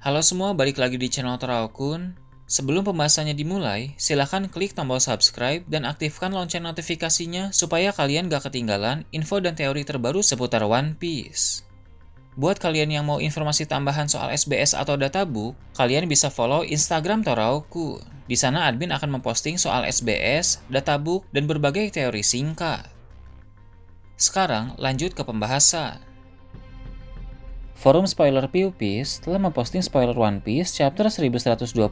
Halo semua, balik lagi di channel Toraokun. Sebelum pembahasannya dimulai, silahkan klik tombol subscribe dan aktifkan lonceng notifikasinya supaya kalian gak ketinggalan info dan teori terbaru seputar One Piece. Buat kalian yang mau informasi tambahan soal SBS atau databook, kalian bisa follow Instagram Toraokun. Di sana admin akan memposting soal SBS, databook, dan berbagai teori singkat. Sekarang lanjut ke pembahasan. Forum spoiler PUPies telah memposting spoiler One Piece chapter 1121.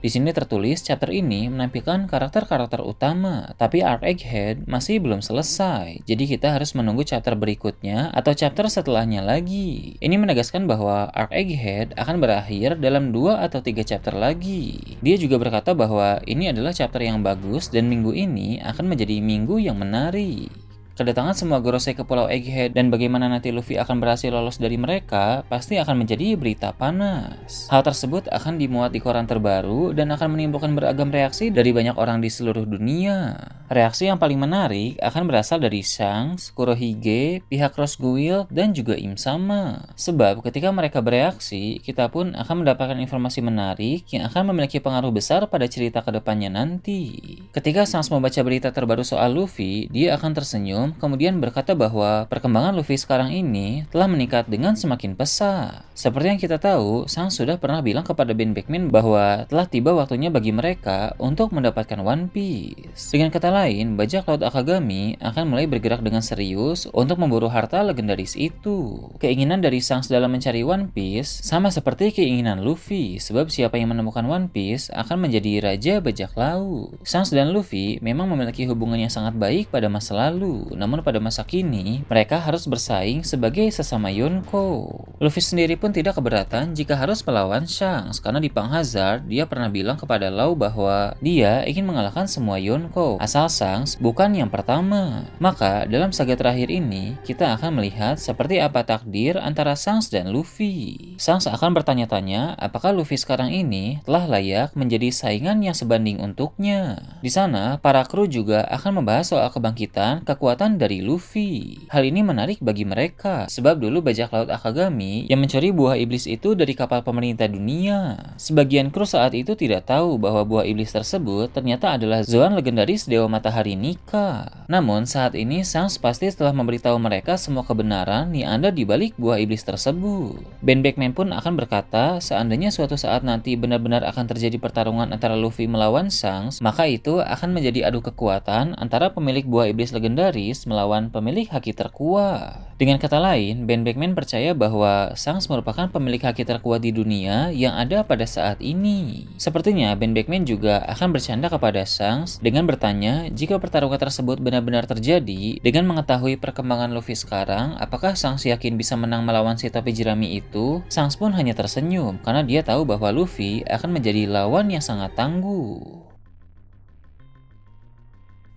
Di sini tertulis chapter ini menampilkan karakter-karakter utama, tapi arc Egghead masih belum selesai. Jadi kita harus menunggu chapter berikutnya atau chapter setelahnya lagi. Ini menegaskan bahwa arc Egghead akan berakhir dalam 2 atau 3 chapter lagi. Dia juga berkata bahwa ini adalah chapter yang bagus dan minggu ini akan menjadi minggu yang menarik. Kedatangan semua Gorosei ke Pulau Egghead dan bagaimana nanti Luffy akan berhasil lolos dari mereka pasti akan menjadi berita panas. Hal tersebut akan dimuat di koran terbaru dan akan menimbulkan beragam reaksi dari banyak orang di seluruh dunia. Reaksi yang paling menarik akan berasal dari Shanks, Kurohige, pihak Rose Guild, dan juga Im Sama. Sebab ketika mereka bereaksi, kita pun akan mendapatkan informasi menarik yang akan memiliki pengaruh besar pada cerita kedepannya nanti. Ketika Shanks membaca berita terbaru soal Luffy, dia akan tersenyum kemudian berkata bahwa perkembangan Luffy sekarang ini telah meningkat dengan semakin pesat. Seperti yang kita tahu, Shanks sudah pernah bilang kepada Ben Beckman bahwa telah tiba waktunya bagi mereka untuk mendapatkan One Piece. Dengan kata lain, bajak laut Akagami akan mulai bergerak dengan serius untuk memburu harta legendaris itu. Keinginan dari Shanks dalam mencari One Piece sama seperti keinginan Luffy, sebab siapa yang menemukan One Piece akan menjadi raja bajak laut. Shanks dan Luffy memang memiliki hubungan yang sangat baik pada masa lalu. Namun pada masa kini, mereka harus bersaing sebagai sesama Yonko. Luffy sendiri pun tidak keberatan jika harus melawan Shanks, karena di Pang Hazard, dia pernah bilang kepada Law bahwa dia ingin mengalahkan semua Yonko, asal Shanks bukan yang pertama. Maka, dalam saga terakhir ini, kita akan melihat seperti apa takdir antara Shanks dan Luffy. Shanks akan bertanya-tanya apakah Luffy sekarang ini telah layak menjadi saingan yang sebanding untuknya. Di sana, para kru juga akan membahas soal kebangkitan kekuatan dari Luffy. Hal ini menarik bagi mereka, sebab dulu bajak laut Akagami yang mencuri buah iblis itu dari kapal pemerintah dunia. Sebagian kru saat itu tidak tahu bahwa buah iblis tersebut ternyata adalah Zoan legendaris Dewa Matahari Nika. Namun saat ini Shanks pasti telah memberitahu mereka semua kebenaran yang ada di balik buah iblis tersebut. Ben Beckman pun akan berkata, seandainya suatu saat nanti benar-benar akan terjadi pertarungan antara Luffy melawan Shanks, maka itu akan menjadi adu kekuatan antara pemilik buah iblis legendaris melawan pemilik haki terkuat. Dengan kata lain, Ben Beckman percaya bahwa Shanks merupakan pemilik haki terkuat di dunia yang ada pada saat ini. Sepertinya Ben Beckman juga akan bercanda kepada Shanks dengan bertanya jika pertarungan tersebut benar-benar terjadi. Dengan mengetahui perkembangan Luffy sekarang, apakah Shanks yakin bisa menang melawan si topi jerami itu? Shanks pun hanya tersenyum karena dia tahu bahwa Luffy akan menjadi lawan yang sangat tangguh.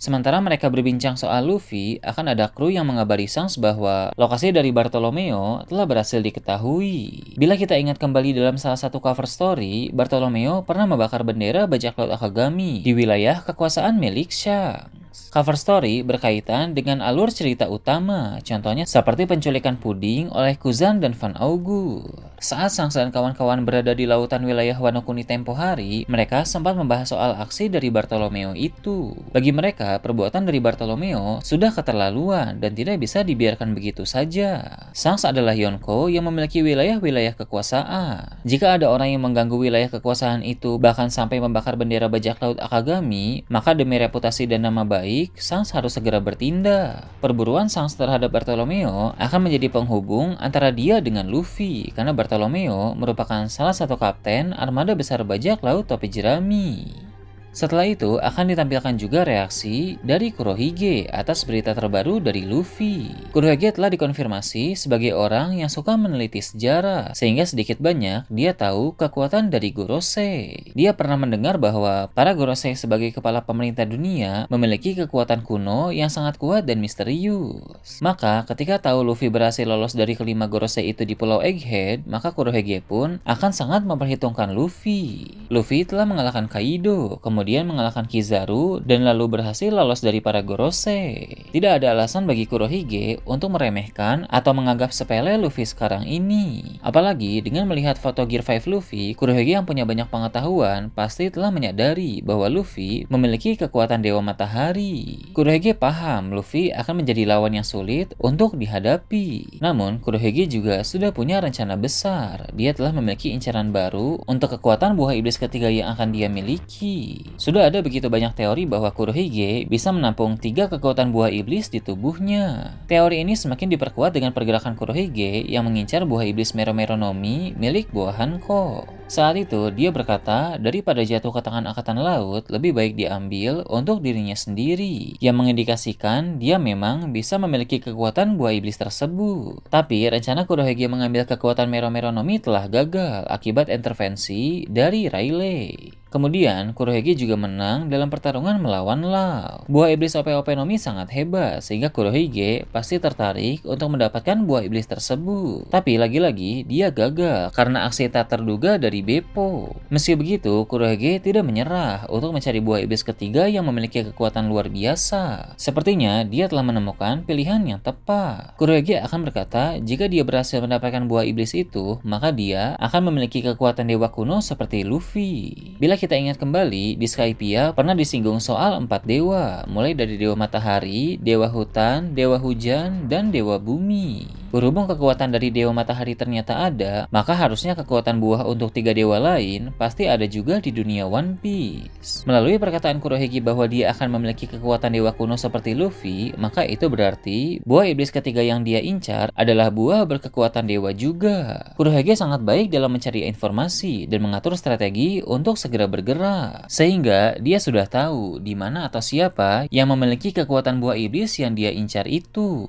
Sementara mereka berbincang soal Luffy, akan ada kru yang mengabari Shanks bahwa lokasi dari Bartolomeo telah berhasil diketahui. Bila kita ingat kembali dalam salah satu cover story, Bartolomeo pernah membakar bendera bajak laut Akagami di wilayah kekuasaan milik Shanks. Cover story berkaitan dengan alur cerita utama, contohnya seperti penculikan puding oleh Kuzan dan Van Augur. Saat Shanks dan kawan-kawan berada di lautan wilayah Wano Kuni tempo hari, mereka sempat membahas soal aksi dari Bartolomeo itu. Bagi mereka, perbuatan dari Bartolomeo sudah keterlaluan dan tidak bisa dibiarkan begitu saja. Shanks adalah Yonko yang memiliki wilayah-wilayah kekuasaan. Jika ada orang yang mengganggu wilayah kekuasaan itu, bahkan sampai membakar bendera bajak laut Akagami, maka demi reputasi dan nama baik, Shanks harus segera bertindak. Perburuan Shanks terhadap Bartolomeo akan menjadi penghubung antara dia dengan Luffy, karena Bartolomeo merupakan salah satu kapten armada besar bajak laut topi jerami. Setelah itu akan ditampilkan juga reaksi dari Kurohige atas berita terbaru dari Luffy. Kurohige telah dikonfirmasi sebagai orang yang suka meneliti sejarah, sehingga sedikit banyak dia tahu kekuatan dari Gorosei. Dia pernah mendengar bahwa para Gorosei sebagai kepala pemerintah dunia memiliki kekuatan kuno yang sangat kuat dan misterius. Maka ketika tahu Luffy berhasil lolos dari kelima Gorosei itu di Pulau Egghead, maka Kurohige pun akan sangat memperhitungkan Luffy. Luffy telah mengalahkan Kaido, kemudian kemudian mengalahkan Kizaru dan lalu berhasil lolos dari para Gorosei. Tidak ada alasan bagi Kurohige untuk meremehkan atau menganggap sepele Luffy sekarang ini. Apalagi dengan melihat foto Gear 5 Luffy, Kurohige yang punya banyak pengetahuan pasti telah menyadari bahwa Luffy memiliki kekuatan Dewa Matahari. Kurohige paham Luffy akan menjadi lawan yang sulit untuk dihadapi. Namun, Kurohige juga sudah punya rencana besar. Dia telah memiliki incaran baru untuk kekuatan buah iblis ketiga yang akan dia miliki. Sudah ada begitu banyak teori bahwa Kurohige bisa menampung 3 kekuatan buah iblis di tubuhnya. Teori ini semakin diperkuat dengan pergerakan Kurohige yang mengincar buah iblis Mero Mero no Mi milik buah Hanko. Saat itu, dia berkata, daripada jatuh ke tangan angkatan laut, lebih baik diambil untuk dirinya sendiri, yang mengindikasikan dia memang bisa memiliki kekuatan buah iblis tersebut. Tapi, rencana Kurohige mengambil kekuatan Mero Mero no Mi telah gagal akibat intervensi dari Rayleigh. Kemudian, Kurohige juga menang dalam pertarungan melawan Law. Buah iblis OP-OP no Mi sangat hebat, sehingga Kurohige pasti tertarik untuk mendapatkan buah iblis tersebut. Tapi lagi-lagi, dia gagal karena aksi tak terduga dari Beppo. Meski begitu, Kurohige tidak menyerah untuk mencari buah iblis ketiga yang memiliki kekuatan luar biasa. Sepertinya, dia telah menemukan pilihan yang tepat. Kurohige akan berkata, jika dia berhasil mendapatkan buah iblis itu, maka dia akan memiliki kekuatan dewa kuno seperti Luffy. Bila kita ingat kembali, di Skypiea pernah disinggung soal 4 dewa, mulai dari dewa matahari, dewa hutan, dewa hujan, dan dewa bumi. Berhubung kekuatan dari dewa matahari ternyata ada, maka harusnya kekuatan buah untuk 3 dewa lain pasti ada juga di dunia One Piece. Melalui perkataan Kurohige bahwa dia akan memiliki kekuatan dewa kuno seperti Luffy, maka itu berarti buah iblis ketiga yang dia incar adalah buah berkekuatan dewa juga. Kurohige sangat baik dalam mencari informasi dan mengatur strategi untuk segera bergerak, sehingga dia sudah tahu di mana atau siapa yang memiliki kekuatan buah iblis yang dia incar itu.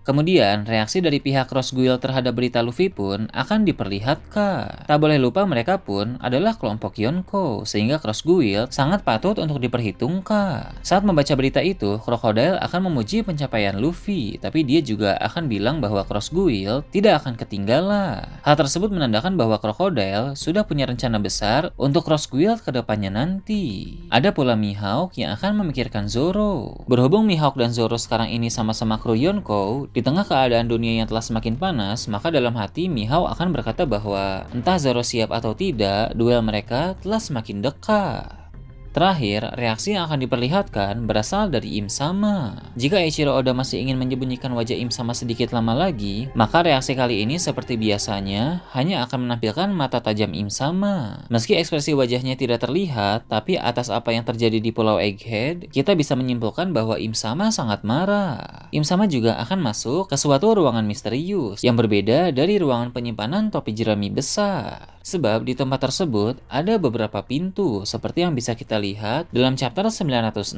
Kemudian, reaksi dari pihak Cross Guild terhadap berita Luffy pun akan diperlihatkan. Tak boleh lupa mereka pun adalah kelompok Yonko, sehingga Cross Guild sangat patut untuk diperhitungkan. Saat membaca berita itu, Crocodile akan memuji pencapaian Luffy, tapi dia juga akan bilang bahwa Cross Guild tidak akan ketinggalan. Hal tersebut menandakan bahwa Crocodile sudah punya rencana besar untuk Cross Guild ke depannya nanti. Ada pula Mihawk yang akan memikirkan Zoro. Berhubung Mihawk dan Zoro sekarang ini sama-sama kru Yonko, di tengah keadaan dunia yang telah semakin panas, maka dalam hati Mihawk akan berkata bahwa entah Zoro siap atau tidak, duel mereka telah semakin dekat. Terakhir, reaksi yang akan diperlihatkan berasal dari Im Sama. Jika Eiichiro Oda masih ingin menyembunyikan wajah Im Sama sedikit lama lagi, maka reaksi kali ini seperti biasanya hanya akan menampilkan mata tajam Im Sama. Meski ekspresi wajahnya tidak terlihat, tapi atas apa yang terjadi di Pulau Egghead, kita bisa menyimpulkan bahwa Im Sama sangat marah. Im Sama juga akan masuk ke suatu ruangan misterius yang berbeda dari ruangan penyimpanan topi jerami besar. Sebab di tempat tersebut ada beberapa pintu seperti yang bisa kita lihat dalam chapter 906.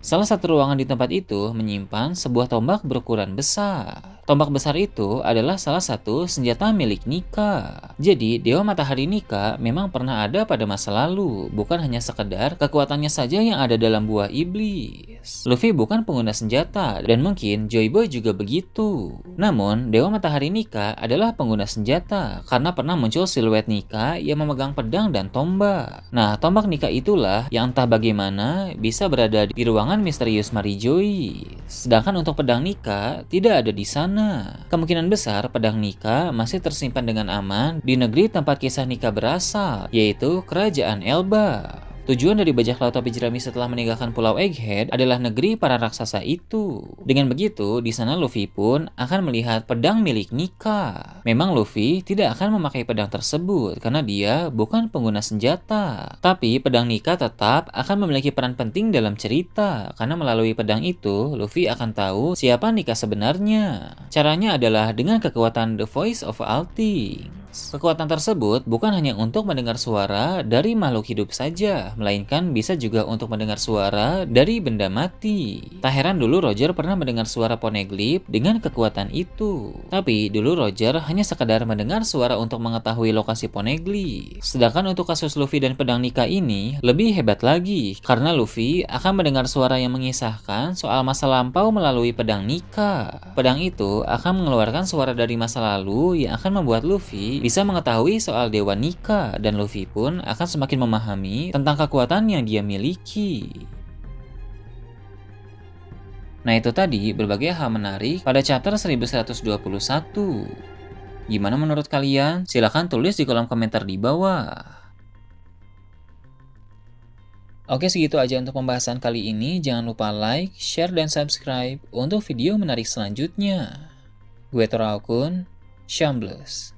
Salah satu ruangan di tempat itu menyimpan sebuah tombak berukuran besar. Tombak besar itu adalah salah satu senjata milik Nika. Jadi, Dewa Matahari Nika memang pernah ada pada masa lalu, bukan hanya sekedar kekuatannya saja yang ada dalam buah iblis. Luffy bukan pengguna senjata, dan mungkin Joy Boy juga begitu. Namun, Dewa Matahari Nika adalah pengguna senjata, karena pernah muncul siluet Nika yang memegang pedang dan tombak. Nah, tombak Nika itulah yang entah bagaimana bisa berada di ruangan misterius Marijoy. Sedangkan untuk pedang Nika tidak ada di sana. Kemungkinan besar pedang Nika masih tersimpan dengan aman di negeri tempat kisah Nika berasal, yaitu Kerajaan Elba. Tujuan dari bajak laut topi jerami setelah meninggalkan Pulau Egghead adalah negeri para raksasa itu. Dengan begitu, di sana Luffy pun akan melihat pedang milik Nika. Memang Luffy tidak akan memakai pedang tersebut karena dia bukan pengguna senjata. Tapi pedang Nika tetap akan memiliki peran penting dalam cerita karena melalui pedang itu, Luffy akan tahu siapa Nika sebenarnya. Caranya adalah dengan kekuatan The Voice of All Things. Kekuatan tersebut bukan hanya untuk mendengar suara dari makhluk hidup saja, melainkan bisa juga untuk mendengar suara dari benda mati. Tak heran dulu Roger pernah mendengar suara Poneglyph dengan kekuatan itu. Tapi dulu Roger hanya sekadar mendengar suara untuk mengetahui lokasi Poneglyph. Sedangkan untuk kasus Luffy dan pedang Nika ini lebih hebat lagi, karena Luffy akan mendengar suara yang mengisahkan soal masa lampau melalui pedang Nika. Pedang itu akan mengeluarkan suara dari masa lalu yang akan membuat Luffy Luffy bisa mengetahui soal Dewa Nika, dan Luffy pun akan semakin memahami tentang kekuatan yang dia miliki. Nah itu tadi berbagai hal menarik pada chapter 1121. Gimana menurut kalian? Silahkan tulis di kolom komentar di bawah. Oke, segitu aja untuk pembahasan kali ini. Jangan lupa like, share, dan subscribe untuk video menarik selanjutnya. Gue Toraokun, Shambles.